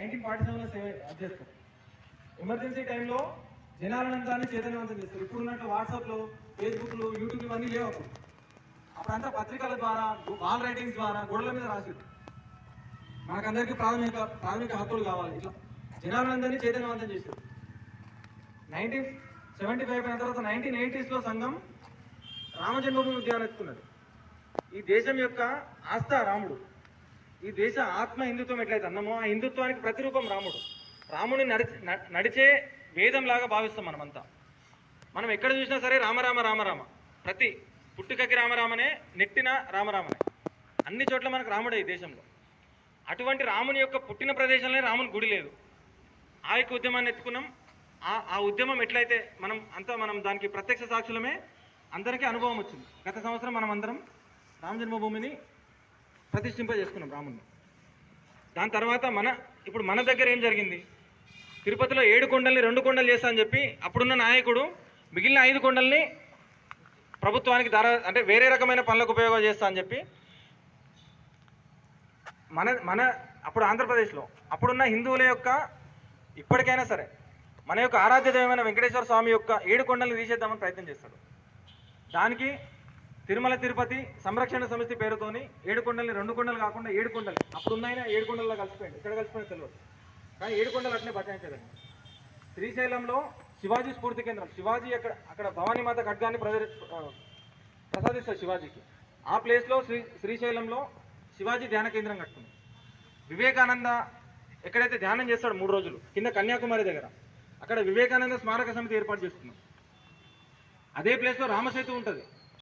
1947లో అది చేస్తారు. ఎమర్జెన్సీ టైంలో జనాలందరినీ చైతన్యవంతం చేస్తారు. ఇప్పుడున్నట్టు వాట్సాప్లో, ఫేస్బుక్లు, యూట్యూబ్ ఇవన్నీ లేవు. అప్పుడంతా పత్రికల ద్వారా, వాల్ రైటింగ్స్ ద్వారా గోడల మీద రాసేది. మనకందరికీ ప్రాథమిక హక్కులు కావాలి. ఇట్లా జనాలందరినీ చైతన్యవంతం చేశారు. 1975 అయిన తర్వాత 1980sలో సంఘం రామజన్మభూమి ఉద్యానం ఎత్తుకున్నది. ఈ దేశం యొక్క ఆస్థ రాముడు. ఈ దేశ ఆత్మ హిందుత్వం ఎట్లయితే అన్నామో ఆ హిందుత్వానికి ప్రతిరూపం రాముడు. రాముడిని నడిచే వేదంలాగా భావిస్తాం మనమంతా. మనం ఎక్కడ చూసినా సరే రామరామ రామరామ, ప్రతి పుట్టుకకి రామరామనే, నెట్టిన రామరామనే, అన్ని చోట్ల మనకు రాముడే ఈ దేశంలో. అటువంటి రాముని యొక్క పుట్టిన ప్రదేశంలోనే రాముని గుడి లేదు. ఆ యొక్క ఉద్యమాన్ని ఎత్తుకున్నాం. ఆ ఉద్యమం ఎట్లయితే మనం దానికి ప్రత్యక్ష సాక్షులమే, అందరికీ అనుభవం వచ్చింది. గత సంవత్సరం మనం అందరం రామ జన్మభూమిని ప్రతిష్ఠింపజేసుకున్నాం రాముని. దాని తర్వాత ఇప్పుడు మన దగ్గర ఏం జరిగింది? తిరుపతిలో 7 కొండల్ని 2 కొండలు చేస్తా అని చెప్పి అప్పుడున్న నాయకుడు మిగిలిన 5 కొండల్ని ప్రభుత్వానికి అంటే వేరే రకమైన పనులకు ఉపయోగం చేస్తా అని చెప్పి అప్పుడు ఆంధ్రప్రదేశ్లో అప్పుడున్న హిందువుల యొక్క ఇప్పటికైనా సరే మన యొక్క ఆరాధ్య దైవమైన వెంకటేశ్వర స్వామి యొక్క 7 కొండల్ని తీసేద్దామని ప్రయత్నం చేస్తాడు. దానికి తిరుమల తిరుపతి సంరక్షణ సమితి పేరుతోని 7 కొండల్ని 2 కొండలు కాకుండా 7 కొండలు, అప్పుడున్న 7 కొండల్లో కలిసిపోయింది. ఎక్కడ కలిసిపోయింది తెలియదు, కానీ 7 కొండలు అట్లే బచాయించదండి. శ్రీశైలంలో శివాజీ స్ఫూర్తి కేంద్రం, శివాజీ అక్కడ భవానీమాత ఖడ్గాన్ని ప్రసాదిస్తారు శివాజీకి. ఆ ప్లేస్లో శ్రీశైలంలో శివాజీ ధ్యాన కేంద్రం కట్టుకుంది. వివేకానంద ఎక్కడైతే ధ్యానం చేస్తాడో 3 రోజులు కింద కన్యాకుమారి దగ్గర, అక్కడ వివేకానంద స్మారక సమితి ఏర్పాటు చేస్తున్నాం. అదే ప్లేస్లో రామసేతు ఉంటుంది.